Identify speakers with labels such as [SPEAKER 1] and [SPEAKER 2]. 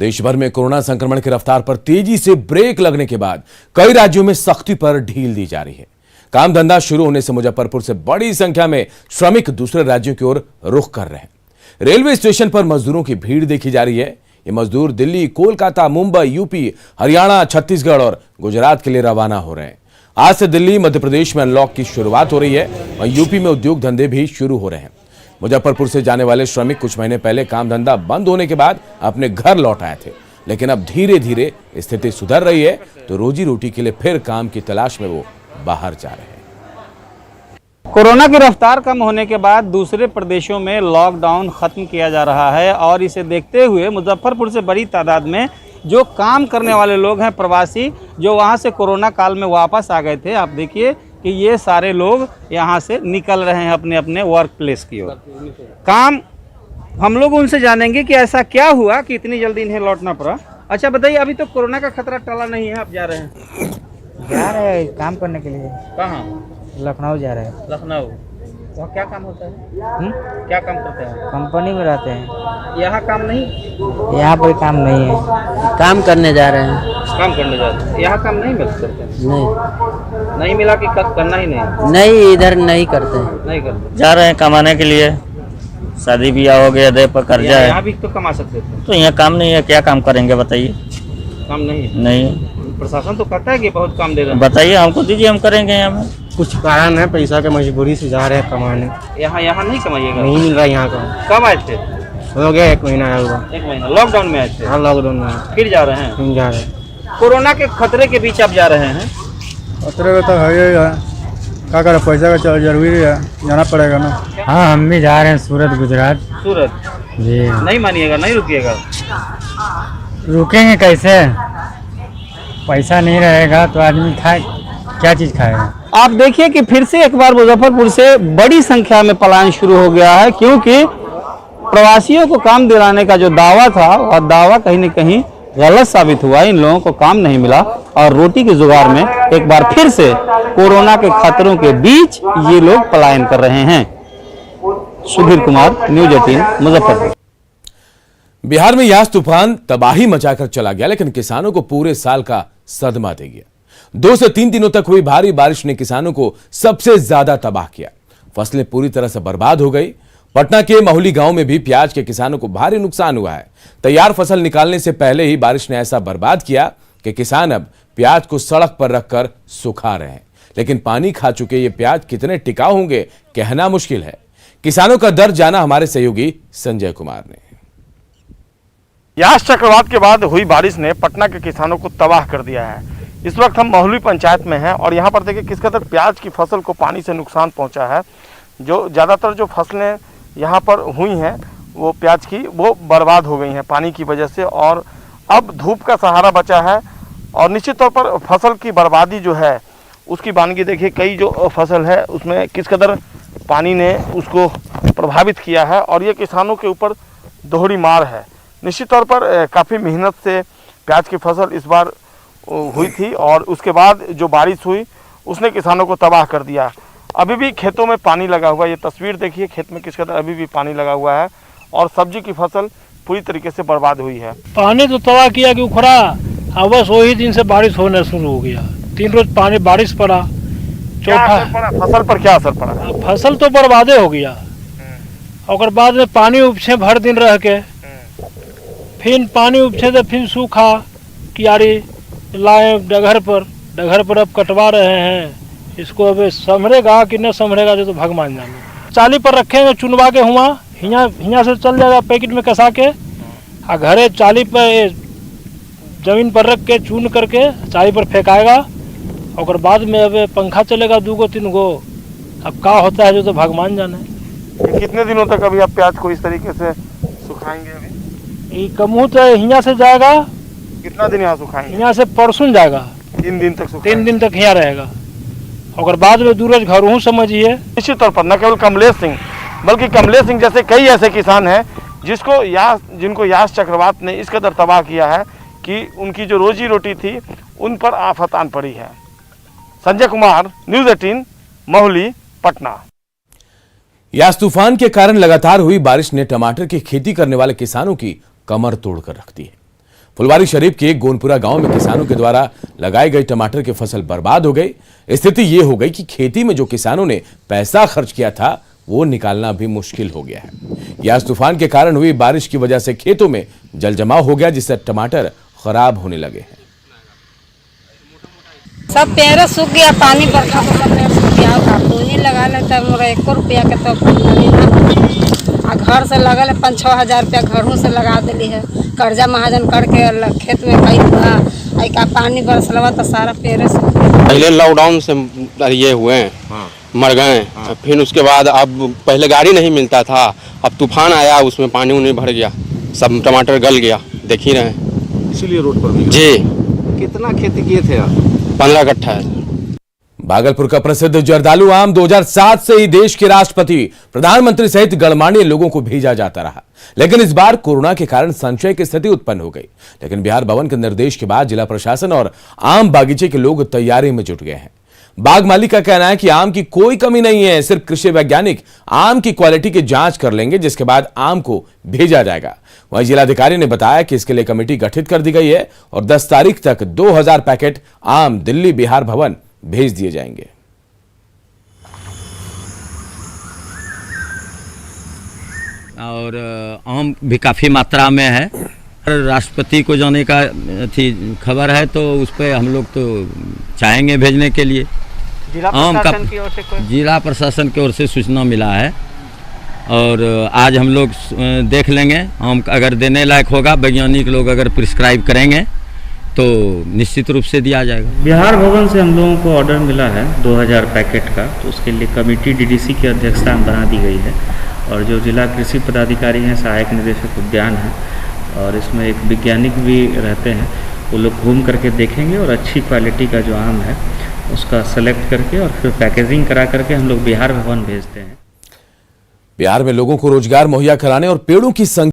[SPEAKER 1] देश भर में कोरोना संक्रमण की रफ्तार पर तेजी से ब्रेक लगने के बाद कई राज्यों में सख्ती पर ढील दी जा रही है। काम धंधा शुरू होने से मुजफ्फरपुर से बड़ी संख्या में श्रमिक दूसरे राज्यों की ओर रुख कर रहे हैं। रेलवे स्टेशन पर मजदूरों की भीड़ देखी जा रही है। ये मजदूर दिल्ली, कोलकाता, मुंबई, यूपी, हरियाणा, छत्तीसगढ़ और गुजरात के लिए रवाना हो रहे हैं। आज से दिल्ली, मध्य प्रदेश में अनलॉक की शुरुआत हो रही है और यूपी में उद्योग धंधे भी शुरू हो रहे हैं। मुजफ्फरपुर से जाने वाले श्रमिक कुछ महीने पहले काम धंधा बंद होने के बाद अपने घर लौट आए थे, लेकिन अब धीरे धीरे स्थिति सुधर रही है तो रोजी रोटी के लिए फिर काम की तलाश में वो बाहर जा रहे हैं।
[SPEAKER 2] कोरोना की रफ्तार कम होने के बाद दूसरे प्रदेशों में लॉकडाउन खत्म किया जा रहा है और इसे देखते हुए मुजफ्फरपुर से बड़ी तादाद में जो काम करने वाले लोग हैं, प्रवासी, जो वहां से कोरोना काल में वापस आ गए थे, आप देखिए कि ये सारे लोग यहाँ से निकल रहे हैं अपने अपने वर्क प्लेस की ओर। काम हम लोग उनसे जानेंगे कि ऐसा क्या हुआ कि इतनी जल्दी इन्हें लौटना पड़ा। अच्छा बताइए, अभी तो कोरोना का खतरा टला नहीं है, आप जा रहे हैं?
[SPEAKER 3] जा रहे हैं काम करने के लिए।
[SPEAKER 2] कहाँ?
[SPEAKER 3] लखनऊ जा रहे हैं।
[SPEAKER 2] लखनऊ। वहाँ क्या काम होता है? क्या काम करते हैं?
[SPEAKER 3] कंपनी में रहते हैं।
[SPEAKER 2] यहाँ काम नहीं?
[SPEAKER 3] यहाँ पर काम नहीं है, काम करने जा रहे हैं।
[SPEAKER 2] काम करने जाते हैं। यहाँ काम नहीं मिल सकते? नहीं मिला कि करना ही नहीं?
[SPEAKER 3] नहीं, इधर नहीं करते हैं।
[SPEAKER 2] नहीं करते।
[SPEAKER 4] जा रहे हैं कमाने के लिए, शादी ब्याह हो गया, दे पर कर्जा है।
[SPEAKER 2] यहाँ भी तो कमा सकते थे।
[SPEAKER 4] तो यहाँ काम नहीं है, क्या काम करेंगे बताइए?
[SPEAKER 2] काम नहीं है?
[SPEAKER 4] नहीं।
[SPEAKER 2] प्रशासन तो कहता है कि बहुत काम दे रहे हैं।
[SPEAKER 4] बताइए, हमको दीजिए, हम करेंगे। यहाँ में
[SPEAKER 5] कुछ कारण है, पैसा के मजबूरी से जा रहे हैं कमाने।
[SPEAKER 2] यहाँ नहीं कमाइएगा?
[SPEAKER 5] नहीं मिल रहा यहाँ का।
[SPEAKER 2] कब आए थे?
[SPEAKER 5] हो गया 1 महीना आया हुआ।
[SPEAKER 2] 1 महीना लॉकडाउन में आए थे?
[SPEAKER 5] हाँ, लॉकडाउन में।
[SPEAKER 2] फिर जा रहे हैं?
[SPEAKER 5] फिर जा रहे हैं।
[SPEAKER 2] कोरोना के खतरे के बीच आप जा रहे हैं?
[SPEAKER 6] खतरे में तो है ही है, क्या करें, पैसा का जरूरी है, जाना पड़ेगा ना।
[SPEAKER 3] हाँ, हम भी जा रहे हैं सूरत, गुजरात।
[SPEAKER 2] सूरत
[SPEAKER 3] जी।
[SPEAKER 2] नहीं मानिएगा? नहीं रुकिएगा?
[SPEAKER 3] रुकेंगे कैसे? पैसा नहीं रहेगा तो आदमी क्या चीज़ खाएगा।
[SPEAKER 2] आप देखिए कि फिर से एक बार मुजफ्फरपुर से बड़ी संख्या में पलायन शुरू हो गया है, क्योंकि प्रवासियों को काम दिलाने का जो दावा था वह दावा कहीं न कहीं गलत साबित हुआ। इन लोगों को काम नहीं मिला और रोटी के जुगाड़ में एक बार फिर से कोरोना के खतरों के बीच ये लोग पलायन कर रहे हैं। सुधीर कुमार, न्यूज़ 18, मुजफ्फरपुर।
[SPEAKER 1] बिहार में यास तूफान तबाही मचाकर चला गया, लेकिन किसानों को पूरे साल का सदमा दे गया। 2 से 3 दिनों तक हुई भारी बारिश ने किसानों को सबसे ज्यादा तबाह किया। फसलें पूरी तरह से बर्बाद हो गई। पटना के महुली गांव में भी प्याज के किसानों को भारी नुकसान हुआ है। तैयार फसल निकालने से पहले ही बारिश ने ऐसा बर्बाद किया कि किसान अब प्याज को सड़क पर रखकर सुखा रहे हैं। लेकिन पानी खा चुके ये प्याज कितने टिकाऊ होंगे, कहना मुश्किल है। किसानों का दर्द जाना हमारे सहयोगी संजय कुमार ने।
[SPEAKER 7] यास चक्रवात के बाद हुई बारिश ने पटना के किसानों को तबाह कर दिया है। इस वक्त हम महुली पंचायत में हैं और यहाँ पर देखिए किस कदर प्याज की फसल को पानी से नुकसान पहुँचा है। जो ज़्यादातर जो फसलें यहाँ पर हुई हैं वो प्याज की, वो बर्बाद हो गई हैं पानी की वजह से, और अब धूप का सहारा बचा है। और निश्चित तौर पर फसल की बर्बादी जो है उसकी वानगी देखिए, कई जो फसल है उसमें किस कदर पानी ने उसको प्रभावित किया है और ये किसानों के ऊपर दोहरी मार है। निश्चित तौर पर काफ़ी मेहनत से प्याज की फसल इस बार हुई थी और उसके बाद जो बारिश हुई उसने किसानों को तबाह कर दिया। अभी भी खेतों में पानी लगा हुआ है, ये तस्वीर देखिए खेत में किस कदर अभी भी पानी लगा हुआ है और सब्जी की फसल पूरी तरीके से बर्बाद हुई है।
[SPEAKER 8] पानी तो तबाह किया कि उखड़ा, अब बस वही दिन से बारिश होना शुरू हो गया। 3 रोज पानी बारिश पड़ा।
[SPEAKER 7] चौथा फसल पर क्या असर पड़ा?
[SPEAKER 8] फसल तो बर्बादे हो गया और बाद में पानी उपछे भर दिन रह के, फिर पानी उपछे तो फिर सूखा कियारी लाए डगर पर अब कटवा रहे हैं। इसको अब संभरेगा कि न संभरेगा जो तो भगवान जाने। चाली पर रखेंगे, चुनवा के हुआ हियाँ से चल जाएगा पैकेट में कसा के, और घरे चाली पर जमीन पर रख के चून करके चाली पर फेंकाएगा और बाद में अब पंखा चलेगा 2-3 गो। अब क्या होता है जो तो भगवान जाने।
[SPEAKER 7] कितने दिनों तक अभी आप प्याज को इस तरीके से सुखाएंगे? अभी
[SPEAKER 8] कमू तो यहाँ से जाएगा।
[SPEAKER 7] कितना दिन यहाँ सुखाएंगे?
[SPEAKER 8] यहाँ से परसों जाएगा।
[SPEAKER 7] 3 दिन तक
[SPEAKER 8] 3 दिन तक यहाँ रहेगा और बाद में दूरज घर हूँ समझिए।
[SPEAKER 7] निश्चित तौर पर न केवल कमलेश सिंह बल्कि कमलेश सिंह जैसे कई ऐसे किसान हैं जिनको यास चक्रवात ने इस कदर तबाह किया है कि उनकी जो रोजी रोटी थी उन पर आफत आन पड़ी है। संजय कुमार, न्यूज़ 18, महुली, पटना।
[SPEAKER 1] यास तूफान के कारण लगातार हुई बारिश ने टमाटर की खेती करने वाले किसानों की कमर तोड़कर रख दी है। फुलवारी शरीफ के गोनपुरा गांव में किसानों के द्वारा लगाई गई टमाटर की फसल बर्बाद हो गई। स्थिति ये हो गई कि खेती में जो किसानों ने पैसा खर्च किया था वो निकालना भी मुश्किल हो गया है। यास तूफान के कारण हुई बारिश की वजह से खेतों में जल जमाव हो गया, जिससे टमाटर खराब होने लगे हैं।
[SPEAKER 9] सब पेड़ सूख गया, पानी बरखा तो सब पेड़ सूख गया। कार्टूनी लगा लेता है मोरा 1 रुपया के तो आ घर से लगल है 5-6 हजार रुपया घरों से लगा दिली है। कर्जा महाजन करके खेत में कई हुआ का पानी बरसलवा तो सारा पेड़ सूख गया।
[SPEAKER 5] पहले लॉकडाउन से ये हुए हैं, मर गए। फिर उसके बाद अब पहले गाड़ी नहीं मिलता था, अब तूफान आया, उसमें पानी उन्हें भर गया, सब टमाटर गल गया, देख ही रहे हैं।
[SPEAKER 10] इसीलिए रोड पर भी
[SPEAKER 5] जी।
[SPEAKER 10] कितना खेती किए थे आप?
[SPEAKER 5] 15 कट्ठा है।
[SPEAKER 1] भागलपुर का प्रसिद्ध जर्दालू आम 2007 से ही देश के राष्ट्रपति, प्रधानमंत्री सहित गणमान्य लोगों को भेजा जाता रहा, लेकिन इस बार कोरोना के कारण संशय की स्थिति उत्पन्न हो गई। लेकिन बिहार भवन के निर्देश के बाद जिला प्रशासन और आम बागीचे के लोग तैयारी में जुट गए हैं। बाग मालिक का कहना है कि आम की कोई कमी नहीं है, सिर्फ कृषि वैज्ञानिक आम की क्वालिटी की जांच कर लेंगे, जिसके बाद आम को भेजा जाएगा। वहीं जिलाधिकारी ने बताया कि इसके लिए कमेटी गठित कर दी गई है और 10 तारीख तक 2000 पैकेट आम दिल्ली बिहार भवन भेज दिए जाएंगे।
[SPEAKER 4] और आम भी काफ़ी मात्रा में है। राष्ट्रपति को जाने का खबर है तो उस पर हम लोग तो चाहेंगे भेजने के लिए। जिला प्रशासन की ओर से सूचना मिला है और आज हम लोग देख लेंगे। आम अगर देने लायक होगा, वैज्ञानिक लोग अगर प्रिस्क्राइब करेंगे तो निश्चित रूप से दिया जाएगा।
[SPEAKER 11] बिहार भवन से हम लोगों को ऑर्डर मिला है 2000 पैकेट का, तो उसके लिए कमेटी डीडीसी की अध्यक्षता में बना दी गई है और जो जिला कृषि पदाधिकारी हैं, सहायक निदेशक उद्यान हैं और इसमें एक वैज्ञानिक भी रहते हैं, वो लोग घूम करके देखेंगे और अच्छी क्वालिटी का जो आम है उसका सेलेक्ट करके और फिर पैकेजिंग करा करके हम लोग बिहार भवन भेजते हैं।
[SPEAKER 1] बिहार में लोगों को रोजगार मुहैया कराने और पेड़ों की संख्या